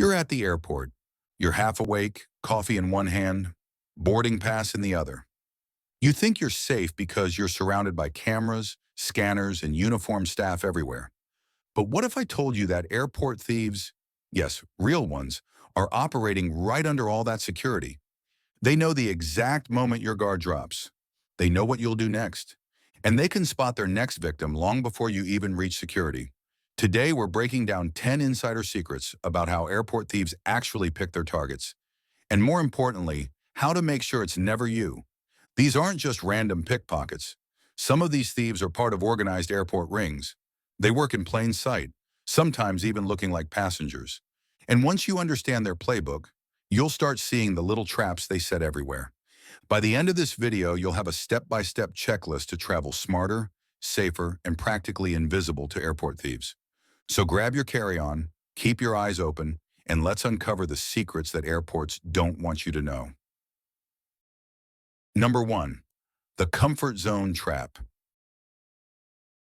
You're at the airport. You're half awake, coffee in one hand, boarding pass in the other. You think you're safe because you're surrounded by cameras, scanners, and uniformed staff everywhere. But what if I told you that airport thieves, yes, real ones, are operating right under all that security? They know the exact moment your guard drops. They know what you'll do next. And they can spot their next victim long before you even reach security. Today, we're breaking down 10 insider secrets about how airport thieves actually pick their targets. And more importantly, how to make sure it's never you. These aren't just random pickpockets. Some of these thieves are part of organized airport rings. They work in plain sight, sometimes even looking like passengers. And once you understand their playbook, you'll start seeing the little traps they set everywhere. By the end of this video, you'll have a step-by-step checklist to travel smarter, safer, and practically invisible to airport thieves. So grab your carry-on, keep your eyes open, and let's uncover the secrets that airports don't want you to know. Number 1. The comfort zone trap.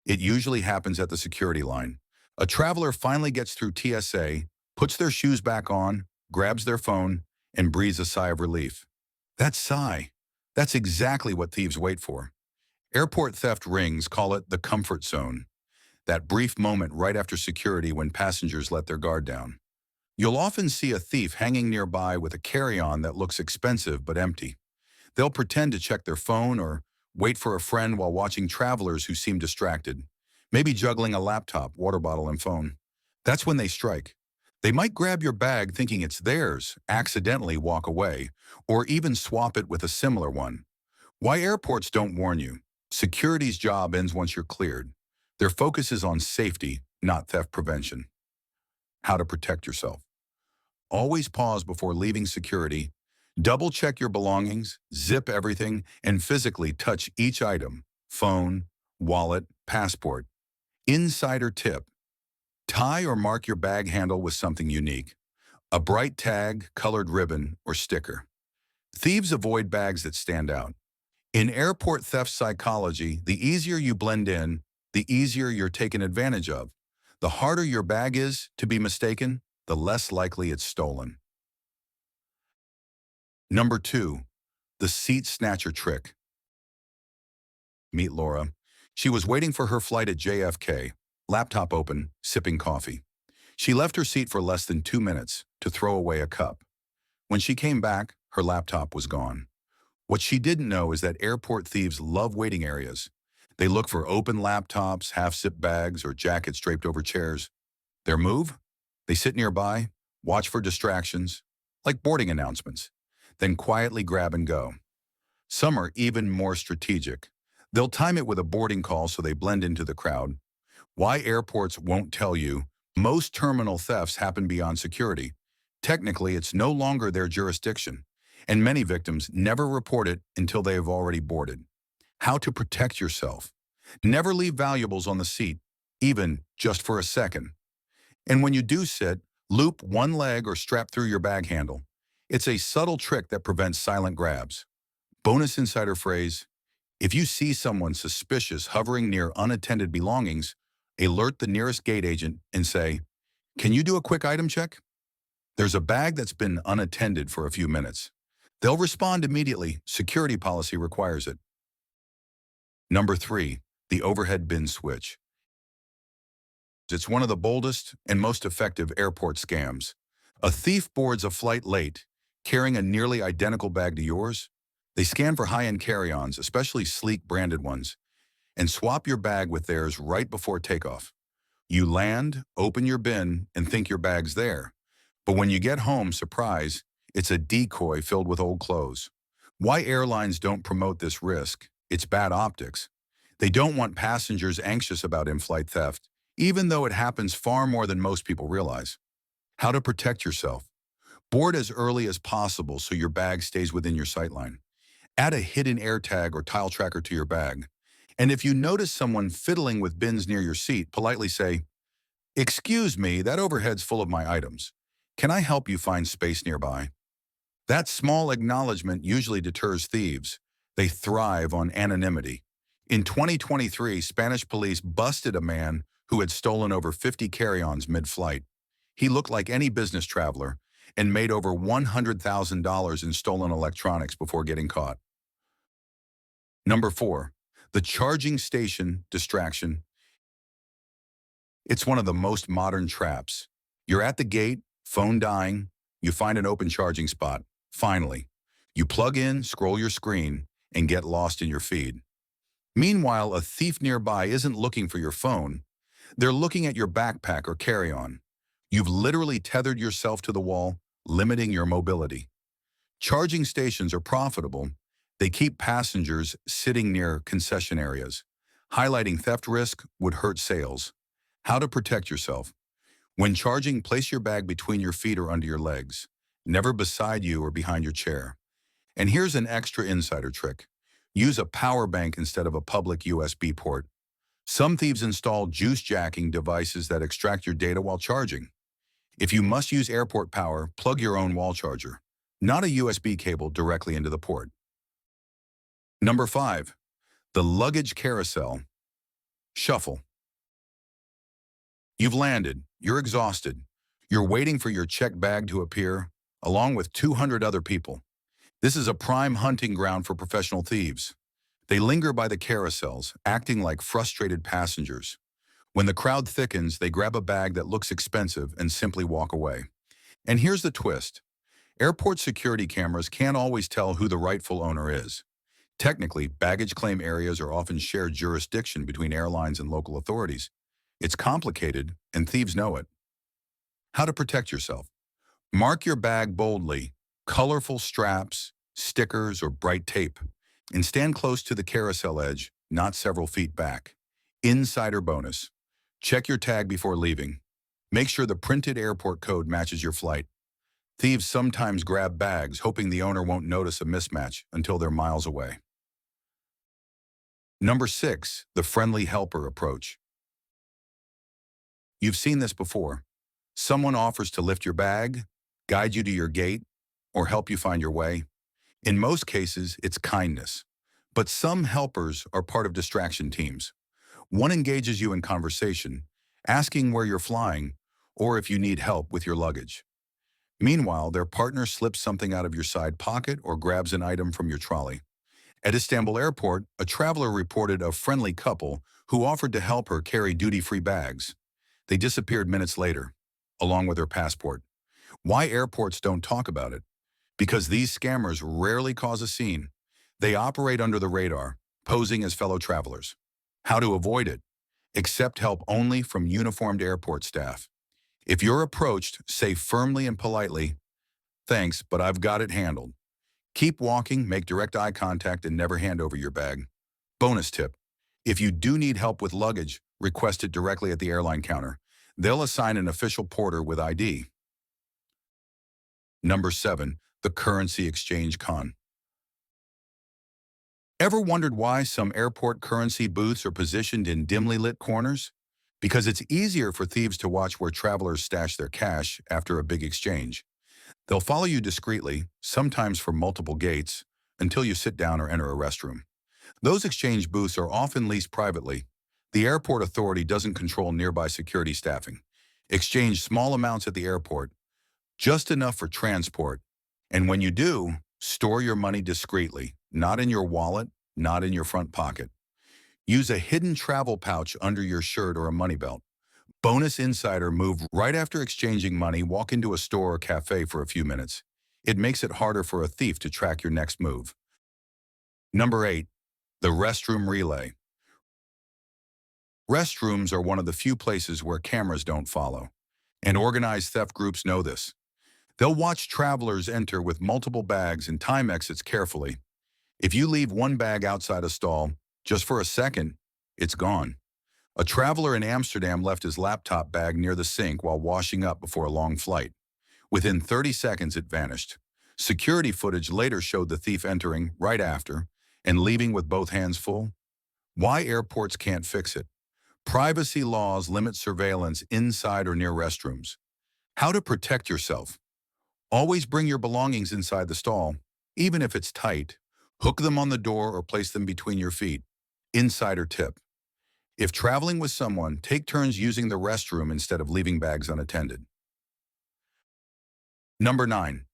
It usually happens at the security line. A traveler finally gets through TSA, puts their shoes back on, grabs their phone, and breathes a sigh of relief. That sigh, that's exactly what thieves wait for. Airport theft rings call it the comfort zone, that brief moment right after security when passengers let their guard down. You'll often see a thief hanging nearby with a carry-on that looks expensive but empty. They'll pretend to check their phone or wait for a friend while watching travelers who seem distracted, maybe juggling a laptop, water bottle, and phone. That's when they strike. They might grab your bag thinking it's theirs, accidentally walk away, or even swap it with a similar one. Why airports don't warn you? Security's job ends once you're cleared. Their focus is on safety, not theft prevention. How to protect yourself. Always pause before leaving security. Double-check your belongings, zip everything, and physically touch each item: phone, wallet, passport. Insider tip: tie or mark your bag handle with something unique. A bright tag, colored ribbon, or sticker. Thieves avoid bags that stand out. In airport theft psychology, the easier you blend in, the easier you're taken advantage of. The harder your bag is to be mistaken, the less likely it's stolen. Number 2, the seat snatcher trick. Meet Laura. She was waiting for her flight at JFK, laptop open, sipping coffee. She left her seat for less than 2 minutes to throw away a cup. When she came back, her laptop was gone. What she didn't know is that airport thieves love waiting areas. They look for open laptops, half-zip bags, or jackets draped over chairs. Their move? They sit nearby, watch for distractions, like boarding announcements, then quietly grab and go. Some are even more strategic. They'll time it with a boarding call so they blend into the crowd. Why airports won't tell you: most terminal thefts happen beyond security. Technically, it's no longer their jurisdiction, and many victims never report it until they have already boarded. How to protect yourself. Never leave valuables on the seat, even just for a second. And when you do sit, loop one leg or strap through your bag handle. It's a subtle trick that prevents silent grabs. Bonus insider phrase: if you see someone suspicious hovering near unattended belongings, alert the nearest gate agent and say, "Can you do a quick item check? There's a bag that's been unattended for a few minutes." They'll respond immediately. Security policy requires it. Number 3, the overhead bin switch. It's one of the boldest and most effective airport scams. A thief boards a flight late, carrying a nearly identical bag to yours. They scan for high-end carry-ons, especially sleek branded ones, and swap your bag with theirs right before takeoff. You land, open your bin, and think your bag's there. But when you get home, surprise, it's a decoy filled with old clothes. Why airlines don't promote this risk? It's bad optics. They don't want passengers anxious about in-flight theft, even though it happens far more than most people realize. How to protect yourself. Board as early as possible so your bag stays within your sightline. Add a hidden AirTag or tile tracker to your bag. And if you notice someone fiddling with bins near your seat, politely say, "Excuse me, that overhead's full of my items. Can I help you find space nearby?" That small acknowledgement usually deters thieves. They thrive on anonymity. In 2023, Spanish police busted a man who had stolen over 50 carry-ons mid-flight. He looked like any business traveler and made over $100,000 in stolen electronics before getting caught. Number 4. The charging station distraction. It's one of the most modern traps. You're at the gate, phone dying, you find an open charging spot. Finally, you plug in, scroll your screen, and get lost in your feed. Meanwhile, a thief nearby isn't looking for your phone. They're looking at your backpack or carry-on. You've literally tethered yourself to the wall, limiting your mobility. Charging stations are profitable. They keep passengers sitting near concession areas. Highlighting theft risk would hurt sales. How to protect yourself. When charging, place your bag between your feet or under your legs, never beside you or behind your chair. And here's an extra insider trick. Use a power bank instead of a public USB port. Some thieves install juice jacking devices that extract your data while charging. If you must use airport power, plug your own wall charger, not a USB cable directly into the port. Number 5. The luggage carousel. Shuffle. You've landed, you're exhausted, you're waiting for your checked bag to appear, along with 200 other people. This is a prime hunting ground for professional thieves. They linger by the carousels, acting like frustrated passengers. When the crowd thickens, they grab a bag that looks expensive and simply walk away. And here's the twist. Airport security cameras can't always tell who the rightful owner is. Technically, baggage claim areas are often shared jurisdiction between airlines and local authorities. It's complicated, and thieves know it. How to protect yourself. Mark your bag boldly, colorful straps, stickers, or bright tape, and stand close to the carousel edge, not several feet back. Insider bonus. Check your tag before leaving. Make sure the printed airport code matches your flight. Thieves sometimes grab bags, hoping the owner won't notice a mismatch until they're miles away. Number 6, the friendly helper approach. You've seen this before. Someone offers to lift your bag, guide you to your gate, or help you find your way. In most cases, it's kindness. But some helpers are part of distraction teams. One engages you in conversation, asking where you're flying or if you need help with your luggage. Meanwhile, their partner slips something out of your side pocket or grabs an item from your trolley. At Istanbul Airport, a traveler reported a friendly couple who offered to help her carry duty-free bags. They disappeared minutes later, along with her passport. Why airports don't talk about it? Because these scammers rarely cause a scene. They operate under the radar, posing as fellow travelers. How to avoid it? Accept help only from uniformed airport staff. If you're approached, say firmly and politely, "Thanks, but I've got it handled." Keep walking, make direct eye contact, and never hand over your bag. Bonus tip. If you do need help with luggage, request it directly at the airline counter. They'll assign an official porter with ID. Number 7, the currency exchange con. Ever wondered why some airport currency booths are positioned in dimly lit corners? Because it's easier for thieves to watch where travelers stash their cash after a big exchange. They'll follow you discreetly, sometimes for multiple gates, until you sit down or enter a restroom. Those exchange booths are often leased privately. The airport authority doesn't control nearby security staffing. Exchange small amounts at the airport, just enough for transport. And when you do, store your money discreetly, not in your wallet, not in your front pocket. Use a hidden travel pouch under your shirt or a money belt. Bonus insider move: right after exchanging money, walk into a store or cafe for a few minutes. It makes it harder for a thief to track your next move. Number 8, the restroom relay. Restrooms are one of the few places where cameras don't follow, and organized theft groups know this. They'll watch travelers enter with multiple bags and time exits carefully. If you leave one bag outside a stall, just for a second, it's gone. A traveler in Amsterdam left his laptop bag near the sink while washing up before a long flight. Within 30 seconds, it vanished. Security footage later showed the thief entering right after and leaving with both hands full. Why airports can't fix it? Privacy laws limit surveillance inside or near restrooms. How to protect yourself? Always bring your belongings inside the stall, even if it's tight. Hook them on the door or place them between your feet. Insider tip. If traveling with someone, take turns using the restroom instead of leaving bags unattended. Number 9.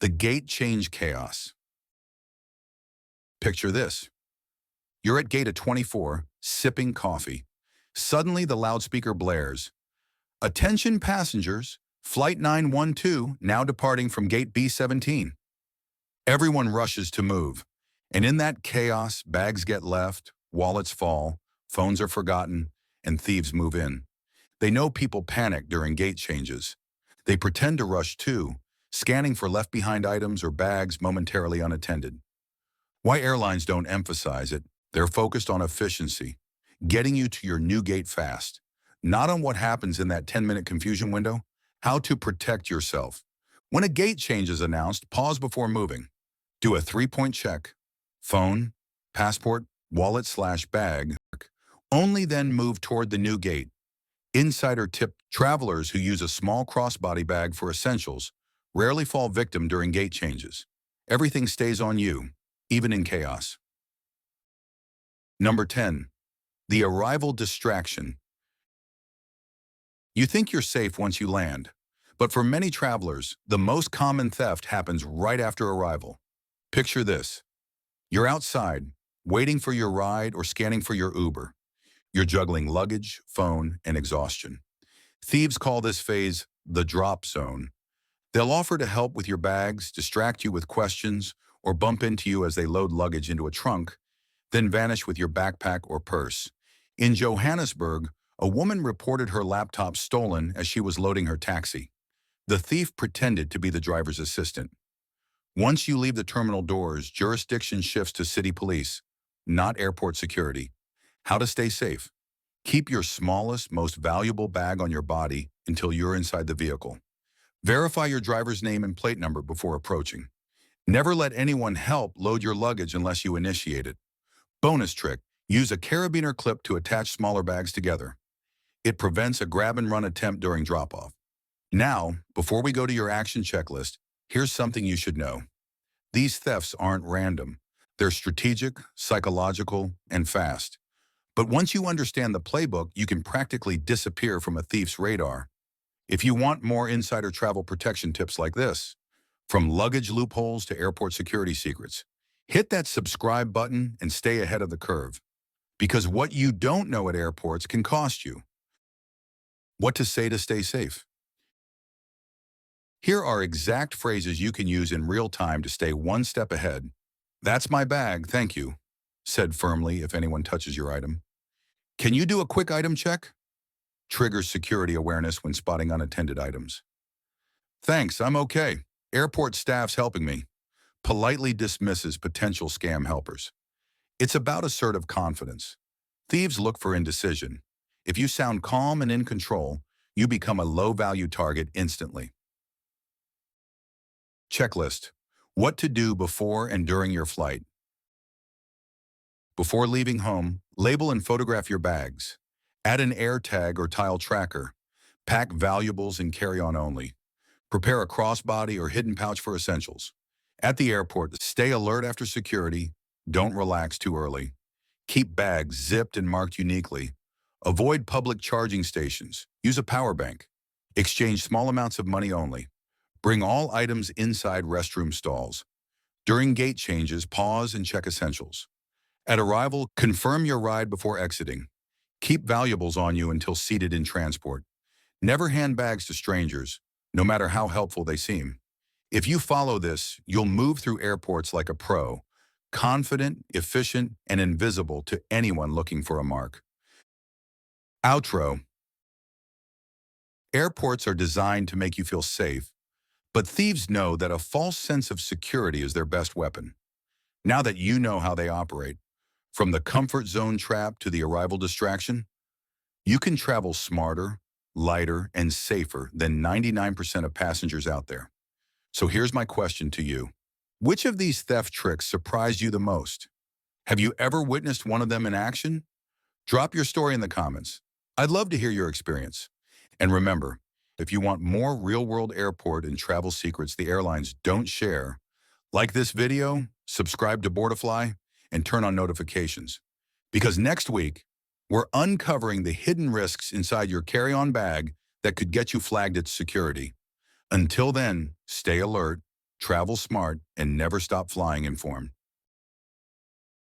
The gate change chaos. Picture this. You're at gate 24, sipping coffee. Suddenly the loudspeaker blares. Attention passengers, Flight 912 now departing from gate B17. Everyone rushes to move. And in that chaos, bags get left, wallets fall, phones are forgotten, and thieves move in. They know people panic during gate changes. They pretend to rush too, scanning for left-behind items or bags momentarily unattended. Why airlines don't emphasize it? They're focused on efficiency, getting you to your new gate fast. Not on what happens in that 10-minute confusion window, how to protect yourself. When a gate change is announced, pause before moving. Do a 3-point check. Phone, passport, wallet/bag. Only then move toward the new gate. Insider tip: travelers who use a small crossbody bag for essentials rarely fall victim during gate changes. Everything stays on you, even in chaos. Number 10. The arrival distraction. You think you're safe once you land, but for many travelers, the most common theft happens right after arrival. Picture this. You're outside, waiting for your ride or scanning for your Uber. You're juggling luggage, phone, and exhaustion. Thieves call this phase the drop zone. They'll offer to help with your bags, distract you with questions, or bump into you as they load luggage into a trunk, then vanish with your backpack or purse. In Johannesburg, a woman reported her laptop stolen as she was loading her taxi. The thief pretended to be the driver's assistant. Once you leave the terminal doors, jurisdiction shifts to city police, not airport security. How to stay safe. Keep your smallest, most valuable bag on your body until you're inside the vehicle. Verify your driver's name and plate number before approaching. Never let anyone help load your luggage unless you initiate it. Bonus trick: use a carabiner clip to attach smaller bags together. It prevents a grab-and-run attempt during drop-off. Now, before we go to your action checklist, here's something you should know. These thefts aren't random. They're strategic, psychological, and fast. But once you understand the playbook, you can practically disappear from a thief's radar. If you want more insider travel protection tips like this, from luggage loopholes to airport security secrets, hit that subscribe button and stay ahead of the curve. Because what you don't know at airports can cost you. What to say to stay safe. Here are exact phrases you can use in real time to stay one step ahead. "That's my bag, thank you," said firmly if anyone touches your item. "Can you do a quick item check?" Triggers security awareness when spotting unattended items. "Thanks, I'm okay. Airport staff's helping me." Politely dismisses potential scam helpers. It's about assertive confidence. Thieves look for indecision. If you sound calm and in control, you become a low-value target instantly. Checklist. What to do before and during your flight. Before leaving home, label and photograph your bags. Add an air tag or tile tracker. Pack valuables and carry-on only. Prepare a crossbody or hidden pouch for essentials. At the airport, stay alert after security. Don't relax too early. Keep bags zipped and marked uniquely. Avoid public charging stations. Use a power bank. Exchange small amounts of money only. Bring all items inside restroom stalls. During gate changes, pause and check essentials. At arrival, confirm your ride before exiting. Keep valuables on you until seated in transport. Never hand bags to strangers, no matter how helpful they seem. If you follow this, you'll move through airports like a pro, confident, efficient, and invisible to anyone looking for a mark. Outro. Airports are designed to make you feel safe, but thieves know that a false sense of security is their best weapon. Now that you know how they operate, from the comfort zone trap to the arrival distraction, you can travel smarter, lighter, and safer than 99% of passengers out there. So here's my question to you. Which of these theft tricks surprised you the most? Have you ever witnessed one of them in action? Drop your story in the comments. I'd love to hear your experience. And remember, if you want more real-world airport and travel secrets the airlines don't share, like this video, subscribe to Boardifly, and turn on notifications. Because next week, we're uncovering the hidden risks inside your carry-on bag that could get you flagged at security. Until then, stay alert, travel smart, and never stop flying informed.